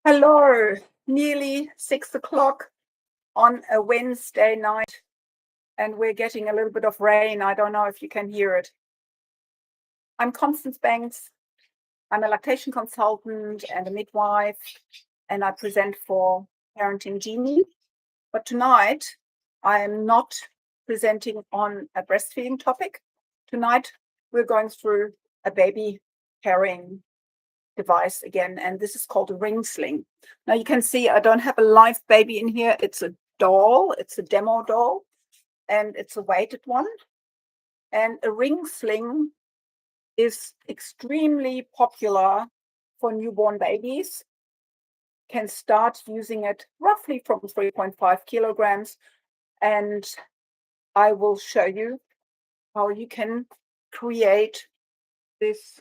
Hello, nearly 6 o'clock on a Wednesday night, and we're getting a little bit of rain. I don't know if you can hear it. I'm Constance Banks. I'm a lactation consultant and a midwife, and I present for Parenting Genie. But tonight, I am not presenting on a breastfeeding topic. Tonight, we're going through a baby carrying device again, and this is called a ring sling. Now you can see I don't have a live baby in here. It's a doll. It's a demo doll, and it's a weighted one. And a ring sling is extremely popular for newborn babies. Can start using it roughly from 3.5 kilograms, and I will show you how you can create this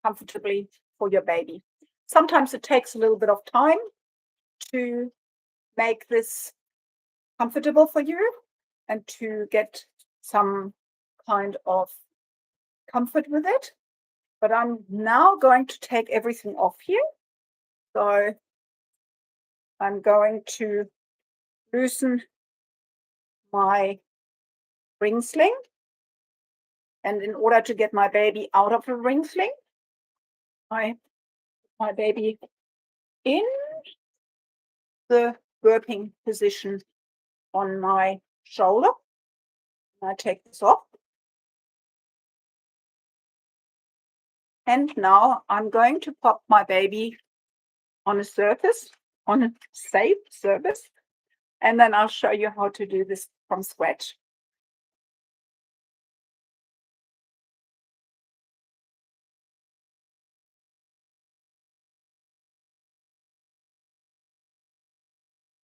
comfortably for your baby. Sometimes it takes a little bit of time to make this comfortable for you and to get some kind of comfort with it. But I'm now going to take everything off here. So I'm going to loosen my ring sling. And in order to get my baby out of the ring sling, I put my baby in the burping position on my shoulder. I take this off. And now I'm going to pop my baby on a surface, on a safe surface, and then I'll show you how to do this from scratch.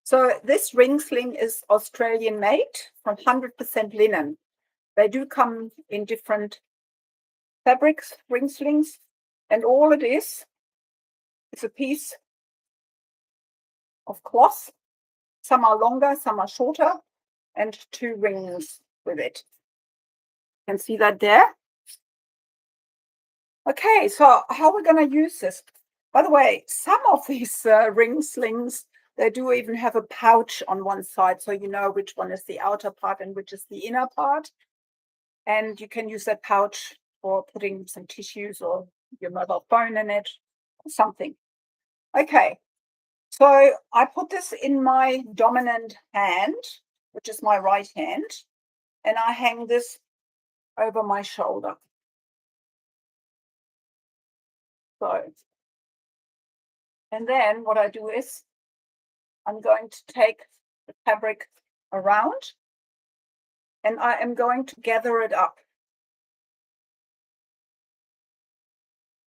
So this ring sling is Australian made from 100% linen. They do come in different fabrics, ring slings, and all it is, it's a piece of cloth. Some are longer, some are shorter, and 2 rings with it. You can see that there. Okay, so how we're going to use this? By the way, some of these ring slings, they do even have a pouch on one side, so you know which one is the outer part and which is the inner part. And you can use that pouch for putting some tissues or your mobile phone in it, or something. Okay, so I put this in my dominant hand, which is my right hand, and I hang this over my shoulder. So, and then what I do is I'm going to take the fabric around and I am going to gather it up.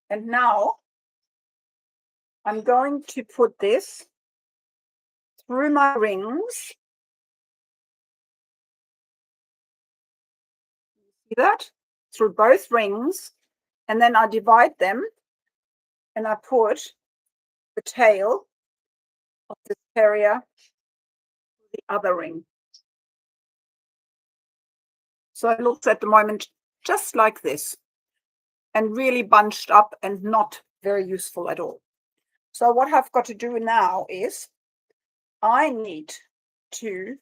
And now I'm going to put this through my rings. See that? Through both rings. And then I divide them and I put the tail of this terrier through the other ring. So it looks at the moment just like this, and really bunched up and not very useful at all. So what I've got to do now is I need to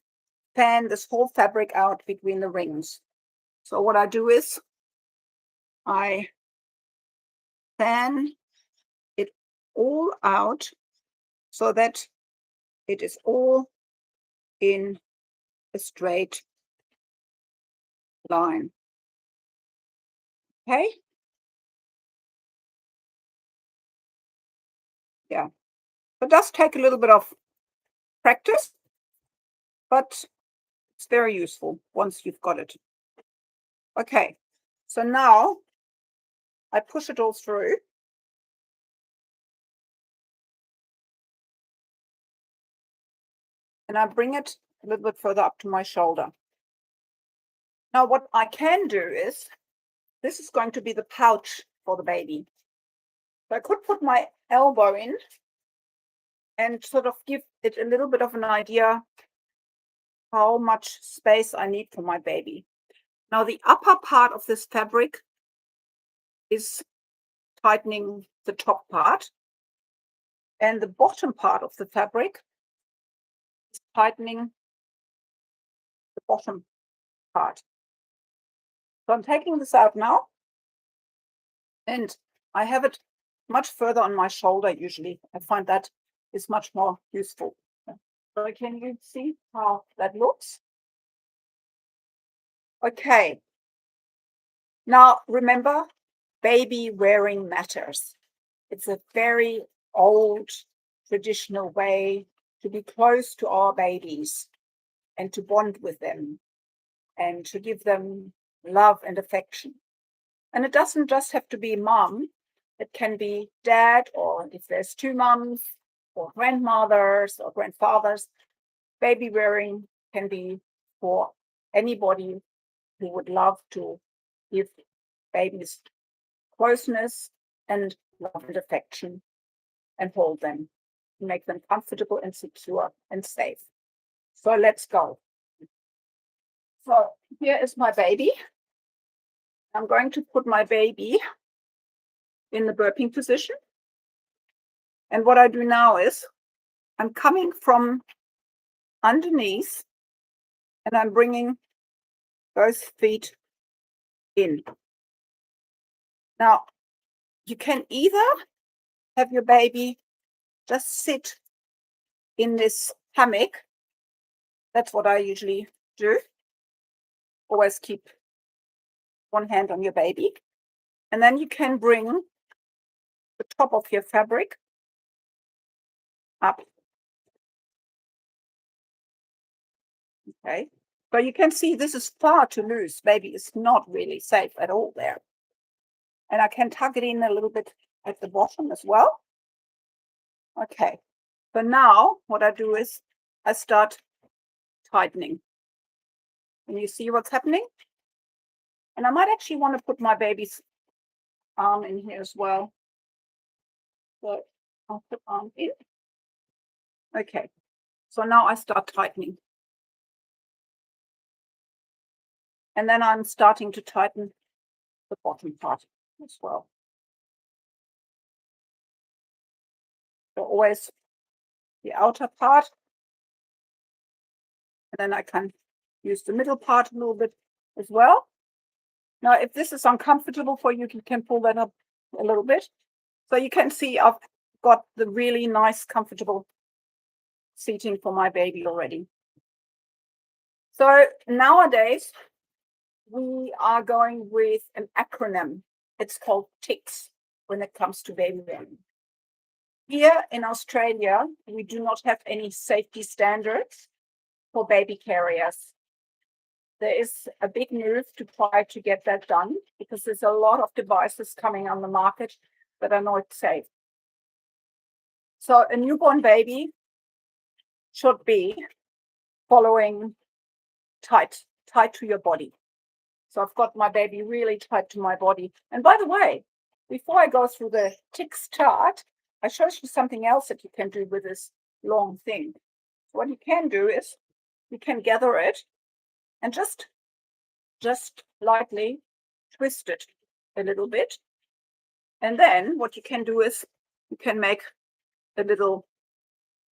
fan this whole fabric out between the rings. So what I do is I fan it all out so that it is all in a straight line. Okay? Yeah. It does take a little bit of practice, but it's very useful once you've got it. Okay, so now I push it all through. And I bring it a little bit further up to my shoulder. Now what I can do is, this is going to be the pouch for the baby. So I could put my elbow in and sort of give it a little bit of an idea how much space I need for my baby. Now the upper part of this fabric is tightening the top part. And the bottom part of the fabric is tightening the bottom part. So I'm taking this out now, and I have it much further on my shoulder usually. I find that is much more useful. So can you see how that looks? Okay. Now remember, baby wearing matters. It's a very old traditional way to be close to our babies and to bond with them and to give them love and affection. And it doesn't just have to be mom. It can be dad, or if there's two moms, or grandmothers or grandfathers. Baby wearing can be for anybody who would love to give babies closeness and love and affection and hold them, make them comfortable and secure and safe. So let's go. So here is my baby. I'm going to put my baby in the burping position. And what I do now is I'm coming from underneath and I'm bringing both feet in. Now, you can either have your baby just sit in this hammock. That's what I usually do. Always keep one hand on your baby. And then you can bring the top of your fabric up. Okay. So you can see this is far too loose. Baby is not really safe at all there. And I can tuck it in a little bit at the bottom as well. Okay. So now what I do is I start tightening. And you see what's happening? And I might actually want to put my baby's arm in here as well. So I'll put arm in. Okay. So now I start tightening. And then I'm starting to tighten the bottom part as well. So always the outer part. And then I can use the middle part a little bit as well. Now, if this is uncomfortable for you, you can pull that up a little bit. So you can see I've got the really nice, comfortable seating for my baby already. So nowadays, we are going with an acronym. It's called TICS when it comes to baby wearing. Here in Australia, we do not have any safety standards for baby carriers. There is a big move to try to get that done because there's a lot of devices coming on the market that are not safe. So a newborn baby should be following tight to your body. So I've got my baby really tight to my body. And by the way, before I go through the TICS chart, I showed you something else that you can do with this long thing. So what you can do is you can gather it and just lightly twist it a little bit. And then what you can do is you can make a little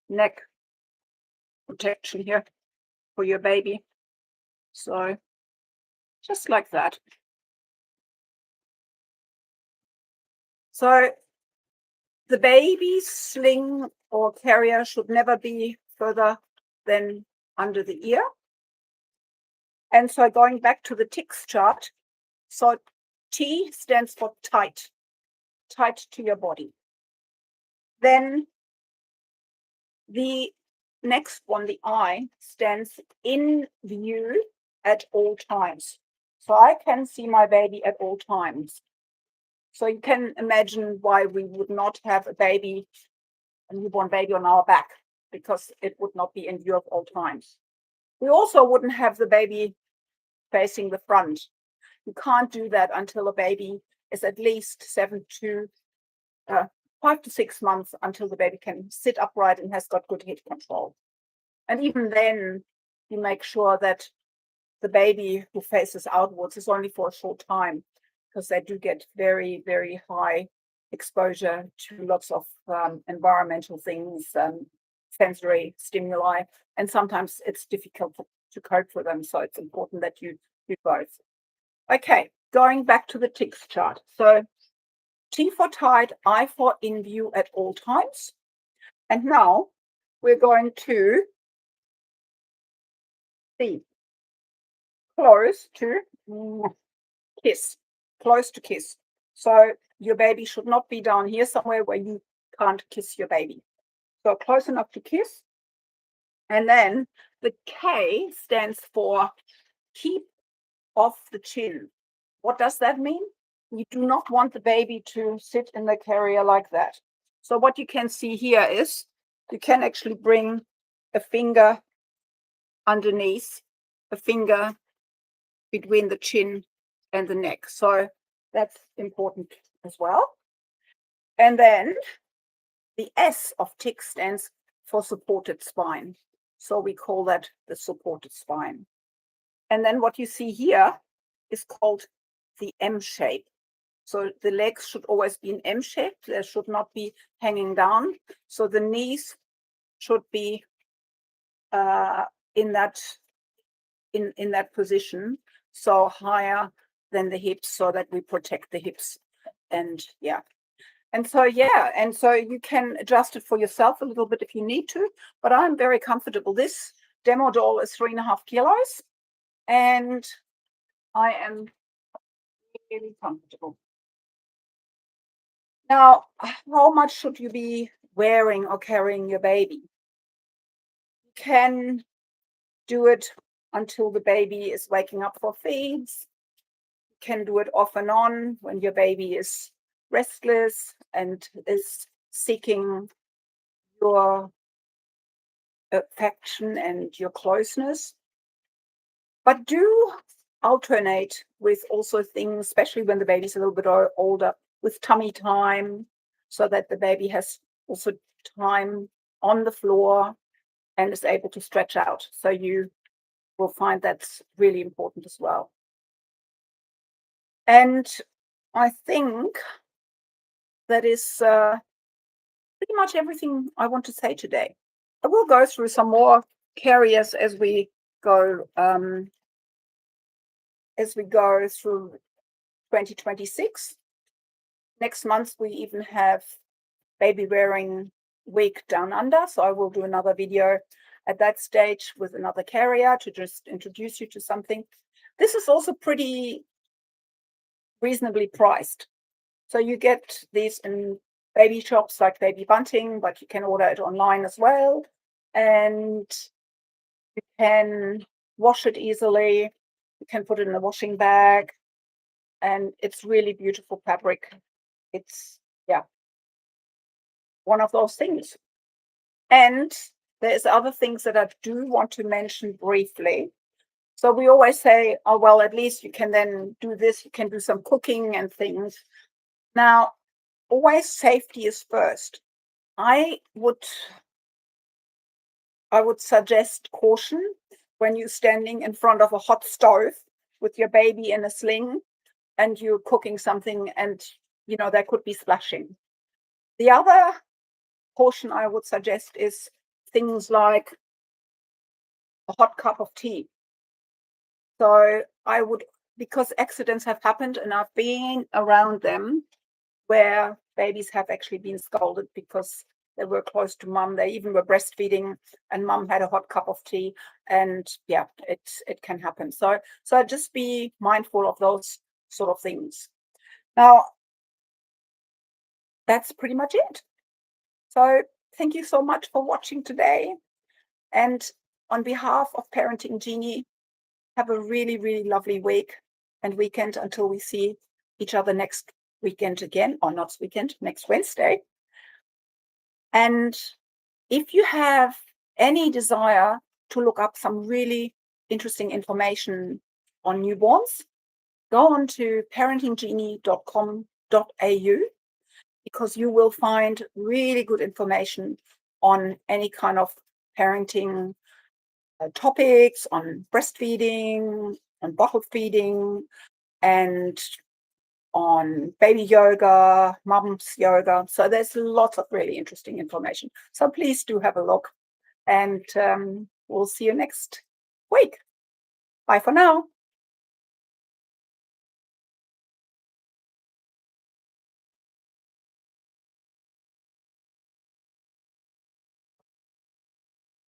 neck protection here for your baby. So just like that. So the baby's sling or carrier should never be further than under the ear. And so going back to the TICS chart, so T stands for tight to your body. Then the next one, the I, stands in view at all times. So I can see my baby at all times. So you can imagine why we would not have a newborn baby on our back, because it would not be in view at all times. We also wouldn't have the baby facing the front. You can't do that until a baby is at least 5 to 6 months, until the baby can sit upright and has got good head control. And even then, you make sure that the baby who faces outwards is only for a short time, because they do get very, very high exposure to lots of environmental things, sensory stimuli, and sometimes it's difficult to cope with them. So it's important that you do both. Okay, going back to the tics chart. So T for tight, I for in view at all times. And now we're going to see close to kiss, close to kiss. So your baby should not be down here somewhere where you can't kiss your baby. So close enough to kiss. And then the K stands for keep off the chin. What does that mean? You do not want the baby to sit in the carrier like that. So what you can see here is you can actually bring a finger underneath, a finger between the chin and the neck. So that's important as well. And then the S of tick stands for supported spine. So we call that the supported spine. And then what you see here is called the M shape. So the legs should always be in M shape. They should not be hanging down. So the knees should be in that position, so higher than the hips, so that we protect the hips. And so you can adjust it for yourself a little bit if you need to, but I'm very comfortable. This demo doll is 3.5 kilos, and I am really comfortable. Now, how much should you be wearing or carrying your baby? You can do it until the baby is waking up for feeds. You can do it off and on when your baby is restless and is seeking your affection and your closeness. But do alternate with also things, especially when the baby's a little bit older, with tummy time, so that the baby has also time on the floor and is able to stretch out. So you will find that's really important as well. And I think that is pretty much everything I want to say today. I will go through some more carriers as we go through 2026. Next month we even have baby wearing week down under, so I will do another video at that stage with another carrier to just introduce you to something. This is also pretty reasonably priced. So you get these in baby shops like Baby Bunting, but you can order it online as well. And you can wash it easily. You can put it in a washing bag. And it's really beautiful fabric. It's, one of those things. And there's other things that I do want to mention briefly. So we always say, oh, well, at least you can then do this. You can do some cooking and things. Now, always safety is first. I would suggest caution when you're standing in front of a hot stove with your baby in a sling and you're cooking something and, there could be splashing. The other caution I would suggest is things like a hot cup of tea. So because accidents have happened and I've been around them where babies have actually been scalded because they were close to mum. They even were breastfeeding and mum had a hot cup of tea, and it can happen. So just be mindful of those sort of things. Now, that's pretty much it. So thank you so much for watching today. And on behalf of Parenting Genie, have a really, really lovely week and weekend until we see each other next weekend again, or not weekend, next Wednesday. And if you have any desire to look up some really interesting information on newborns, go on to parentinggenie.com.au, because you will find really good information on any kind of parenting topics, on breastfeeding, on bottle feeding, and on baby yoga, mom's yoga. So there's lots of really interesting information. So please do have a look, and we'll see you next week. Bye for now.